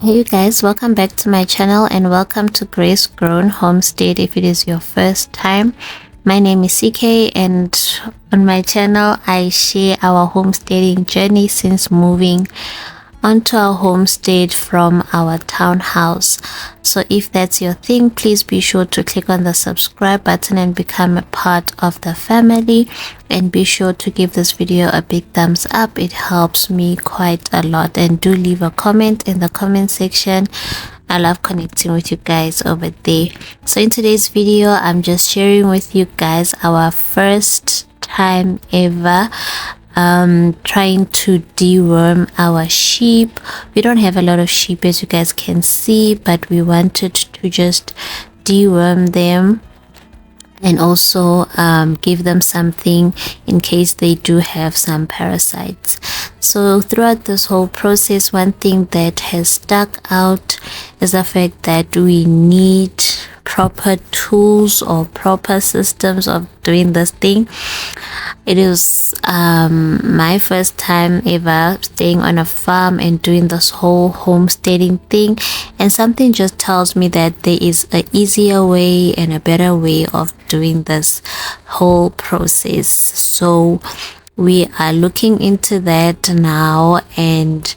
Hey you guys, welcome back to my channel and welcome to Grace Grown Homestead. If it is your first time, my name is Ckay and on my channel I share our homesteading journey since moving onto our homestead from our townhouse. So if that's your thing, please be sure to click on the subscribe button and become a part of the family, and be sure to give this video a big thumbs up. It helps me quite a lot, and do leave a comment in the comment section. I love connecting with you guys over there. So in today's video, I'm just sharing with you guys our first time ever trying to deworm our sheep. We don't have a lot of sheep, as you guys can see, but we wanted to just deworm them and also give them something in case they do have some parasites. So throughout this whole process, one thing that has stuck out is the fact that we need proper tools or proper systems of doing this thing. It is my first time ever staying on a farm and doing this whole homesteading thing, and something just tells me that there is an easier way and a better way of doing this whole process. So we are looking into that now, and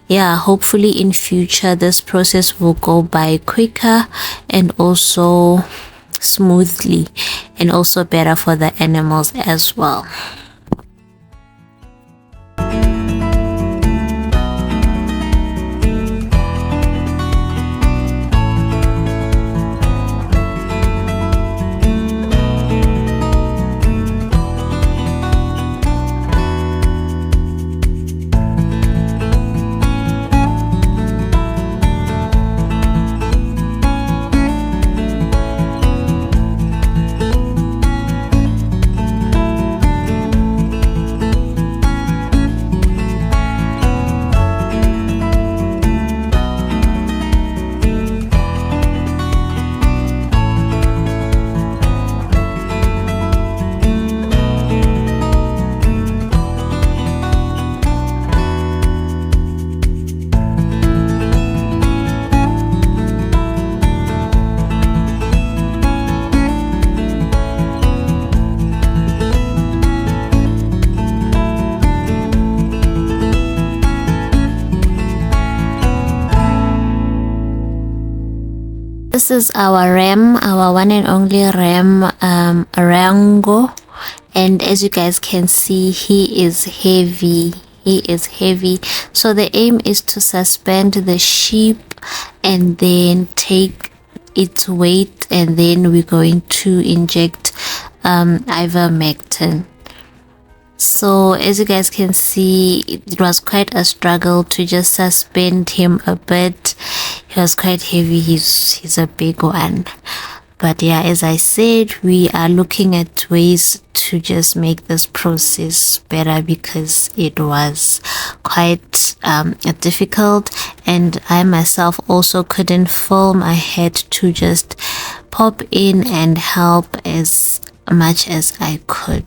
yeah, hopefully in future this process will go by quicker and also smoothly, and also better for the animals as well. This is our ram, our one and only ram, Rango, and as you guys can see, he is heavy. So the aim is to suspend the sheep and then take its weight, and then we're going to inject ivermectin. So as you guys can see, it was quite a struggle to just suspend him a bit. He was quite heavy. He's a big one, but yeah, as I said, we are looking at ways to just make this process better, because it was quite difficult, and I myself also couldn't film. I had to just pop in and help as much as I could.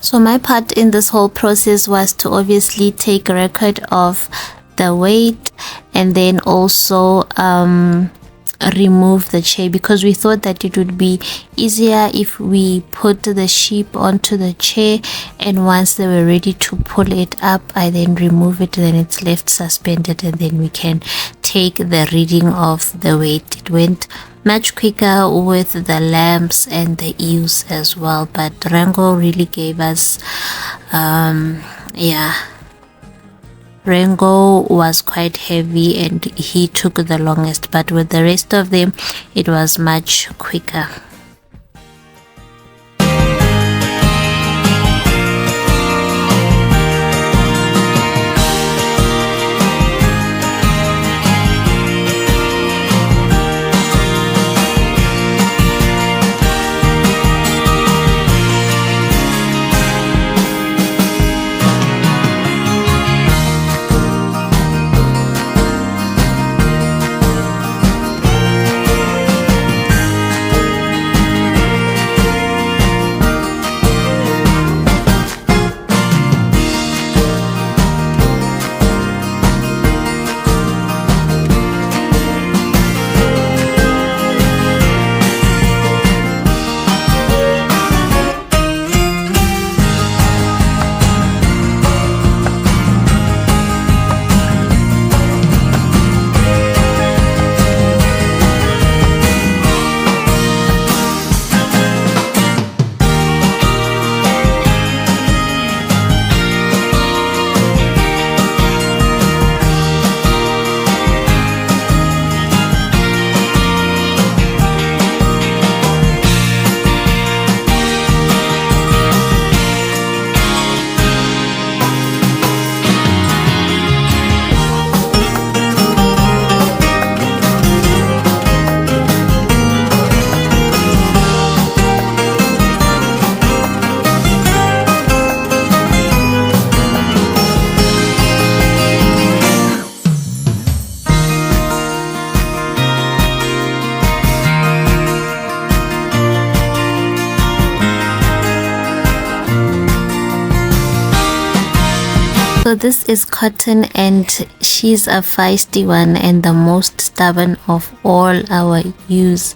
So my part in this whole process was to obviously take record of the weight, and then also remove the chair, because we thought that it would be easier if we put the sheep onto the chair, and once they were ready to pull it up, I then remove it, then it's left suspended, and then we can take the reading of the weight. It went much quicker with the lamps and the ewes as well, but Rango really gave us Rango was quite heavy and he took the longest, but with the rest of them it was much quicker. So this is Cotton, and she's a feisty one and the most stubborn of all our ewes.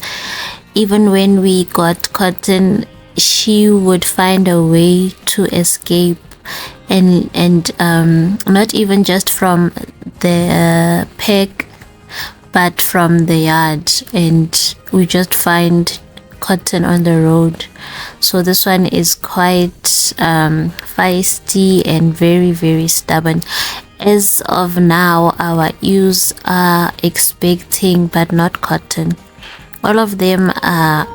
Even when we got Cotton, she would find a way to escape, and not even just from the peg, but from the yard, and we just find Cotton on the road. So this one is quite feisty and very, very stubborn. As of now, our ewes are expecting, but not Cotton. All of them are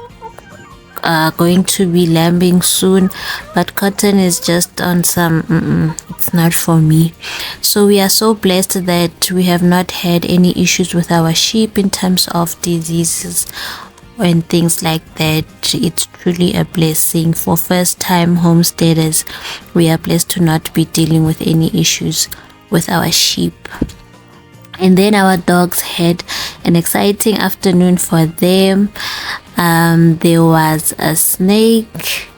going to be lambing soon, but Cotton is just on some it's not for me. So we are so blessed that we have not had any issues with our sheep in terms of diseases and things like that. It's truly a blessing. For first time homesteaders, we are blessed to not be dealing with any issues with our sheep. And then our dogs had an exciting afternoon for them. There was a snake,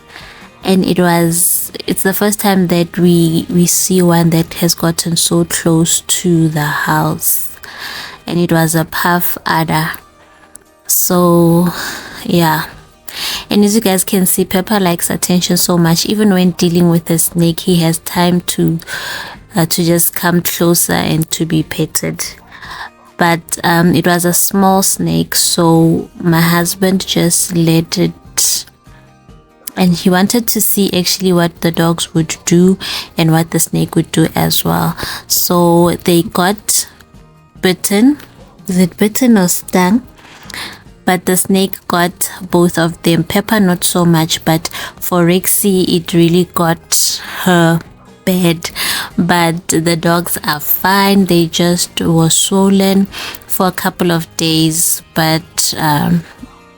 and it's the first time that we see one that has gotten so close to the house, and it was a puff adder. So yeah, and as you guys can see, Pepper likes attention so much. Even when dealing with a snake, he has time to just come closer and to be petted. But it was a small snake, so my husband just let it, and he wanted to see actually what the dogs would do and what the snake would do as well. So they got bitten. Is it bitten or stung? But the snake got both of them. Pepper not so much, but for Rexy it really got her bad. But the dogs are fine. They just were swollen for a couple of days, but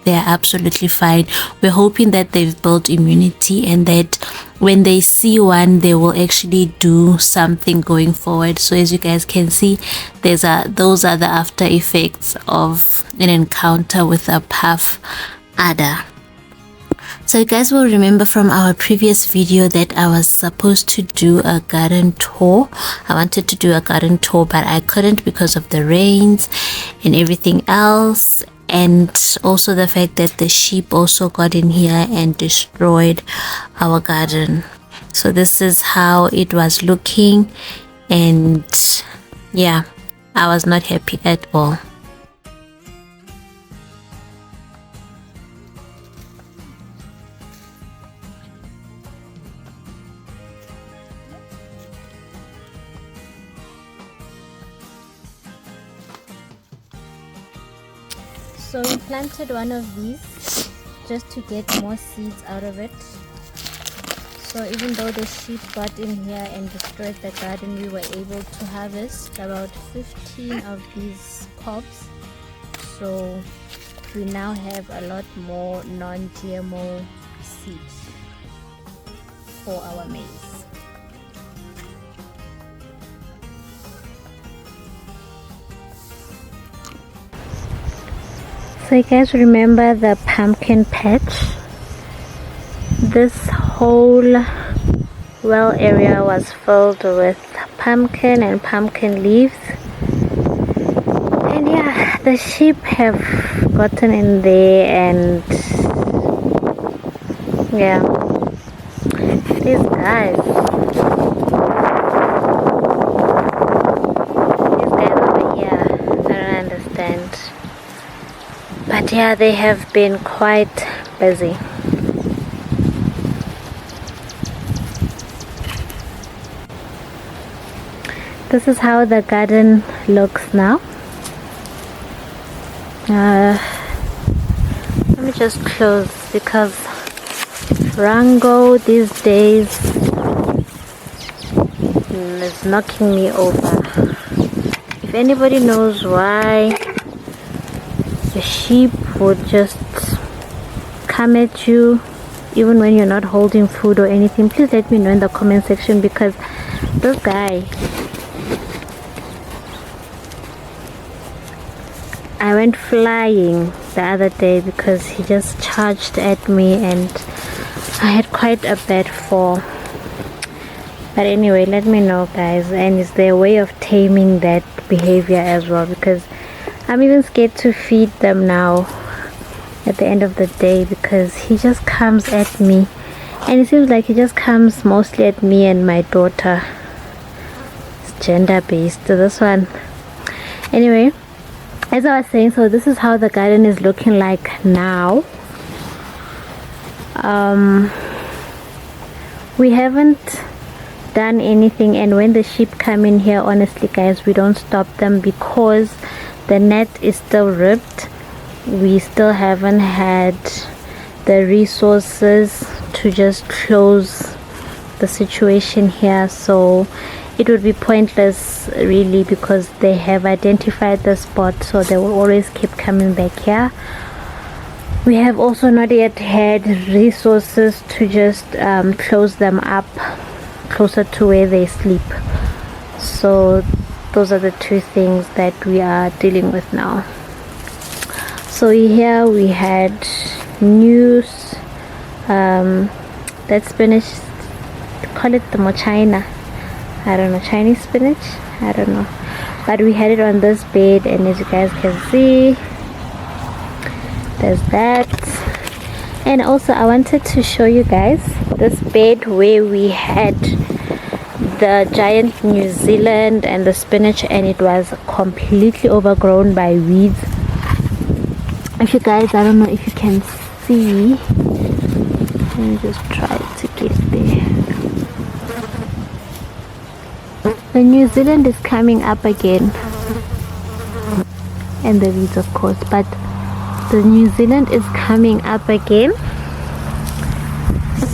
they are absolutely fine. We're hoping that they've built immunity and that when they see one, they will actually do something going forward. So as you guys can see, those are the after effects of an encounter with a puff adder. So you guys will remember from our previous video that I was supposed to do a garden tour. I wanted to do a garden tour, but I couldn't because of the rains and everything else, and also the fact that the sheep also got in here and destroyed our garden. So this is how it was looking, and yeah, I was not happy at all. So we planted one of these just to get more seeds out of it. So even though the sheep got in here and destroyed the garden, we were able to harvest about 15 of these cobs. So we now have a lot more non-GMO seeds for our maize. So you guys remember the pumpkin patch? This whole well area was filled with pumpkin and pumpkin leaves, and yeah, the sheep have gotten in there, and yeah, these guys over here, I don't understand. But yeah, they have been quite busy. This is how the garden looks now. Let me just close because Rango these days is knocking me over. If anybody knows why the sheep would just come at you even when you're not holding food or anything, please let me know in the comment section, because this guy, I went flying the other day because he just charged at me and I had quite a bad fall. But anyway, let me know guys, and is there a way of taming that behavior as well, because I'm even scared to feed them now at the end of the day, because he just comes at me, and it seems like he just comes mostly at me and my daughter. It's gender based, this one. Anyway, as I was saying, so this is how the garden is looking like now. We haven't done anything, and when the sheep come in here, honestly guys, we don't stop them because the net is still ripped. We still haven't had the resources to just close the situation here, so it would be pointless really, because they have identified the spot, so they will always keep coming back here. We have also not yet had resources to just close them up closer to where they sleep. So those are the two things that we are dealing with now. So here we had news, that spinach, call it the mochina, I don't know, Chinese spinach, I don't know, but we had it on this bed, and as you guys can see, there's that. And also I wanted to show you guys this bed where we had the giant New Zealand and the spinach, and it was completely overgrown by weeds. If you guys, I don't know if you can see, let me just try to get there. The New Zealand is coming up again, and the weeds of course, but the New Zealand is coming up again.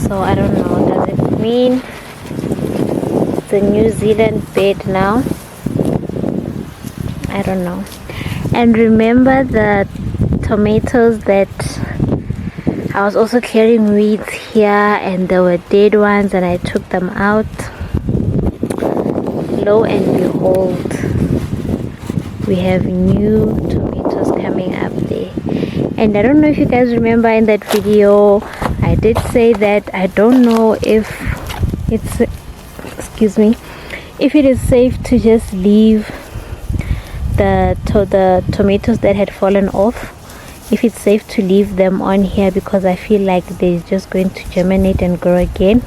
So I don't know, does it mean the New Zealand bed now? I don't know. And remember the tomatoes that I was also clearing weeds here, and there were dead ones, and I took them out. Lo and behold, we have new tomatoes coming up there. And I don't know if you guys remember in that video I I did say that I don't know if it's, excuse me, if it is safe to just leave the tomatoes that had fallen off, if it's safe to leave them on here, because I feel like they're just going to germinate and grow again.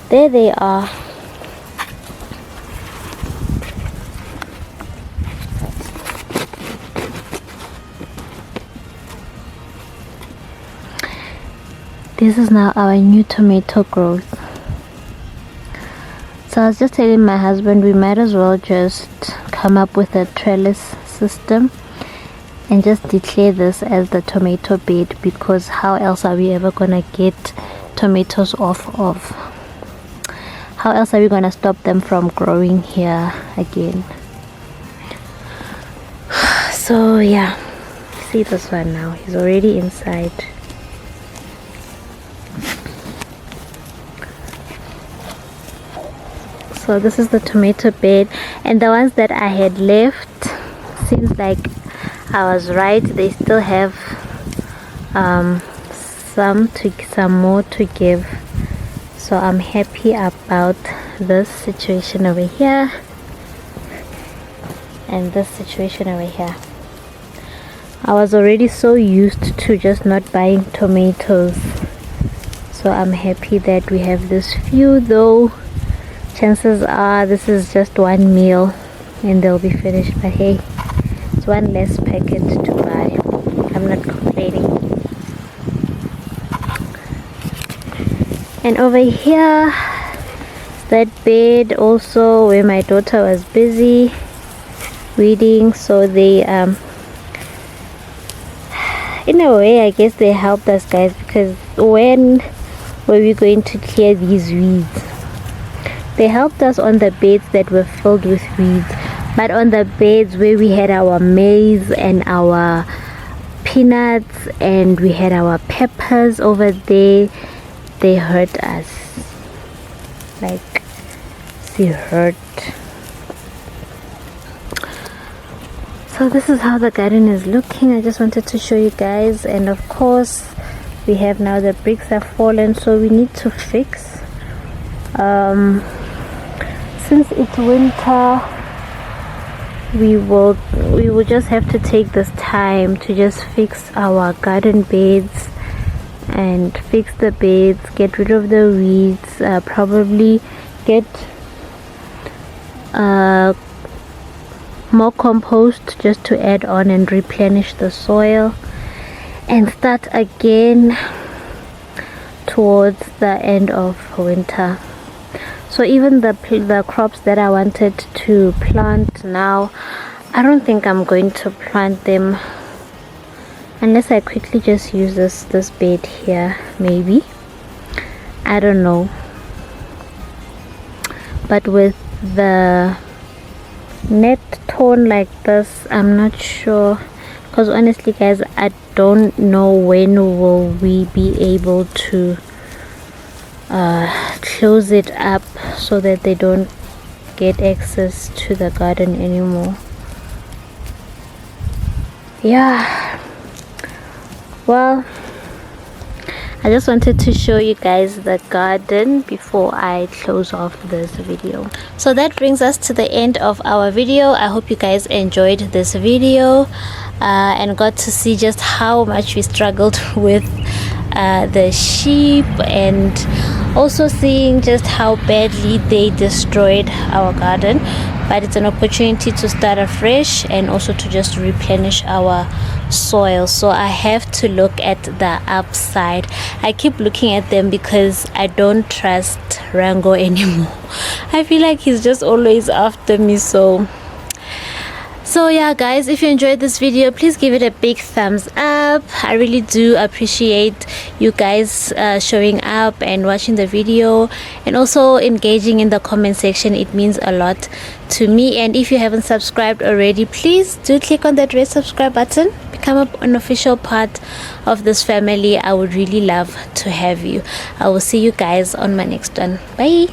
There they are. This is now our new tomato growth. So I was just telling my husband we might as well just come up with a trellis system and just declare this as the tomato bed, because how else are we ever gonna get tomatoes off of? How else are we gonna stop them from growing here again? So yeah, see this one now, he's already inside. So this is the tomato bed, and the ones that I had left, seems like I was right, they still have some more to give. So I'm happy about this situation over here and this situation over here. I was already so used to just not buying tomatoes, so I'm happy that we have this few, though chances are this is just one meal and they'll be finished, but hey, it's one less packet to buy. I'm not complaining. And over here, that bed also where my daughter was busy reading, so they in a way I guess they helped us, guys, because when were we going to clear these weeds? They helped us on the beds that were filled with weeds, but on the beds where we had our maize and our peanuts and we had our peppers over there, they hurt us. Like, they hurt. So this is how the garden is looking. I just wanted to show you guys, and of course we have now the bricks have fallen, so we need to fix. Since it's winter, we will just have to take this time to just fix our garden beds and fix the beds, get rid of the weeds, probably get more compost just to add on and replenish the soil, and start again towards the end of winter. So even the crops that I wanted to plant now, I don't think I'm going to plant them unless I quickly just use this bed here, maybe. I don't know. But with the net torn like this, I'm not sure, because honestly guys, I don't know when will we be able to close it up so that they don't get access to the garden anymore. Yeah, well, I just wanted to show you guys the garden before I close off this video. So that brings us to the end of our video. I hope you guys enjoyed this video and got to see just how much we struggled with the sheep, and also seeing just how badly they destroyed our garden. But it's an opportunity to start afresh and also to just replenish our soil. So I have to look at the upside. I keep looking at them because I don't trust Rango anymore. I feel like he's just always after me. So yeah guys, if you enjoyed this video, please give it a big thumbs up. I really do appreciate you guys showing up and watching the video, and also engaging in the comment section. It means a lot to me. And if you haven't subscribed already, please do click on that red subscribe button, become an official part of this family. I would really love to have you. I will see you guys on my next one. Bye.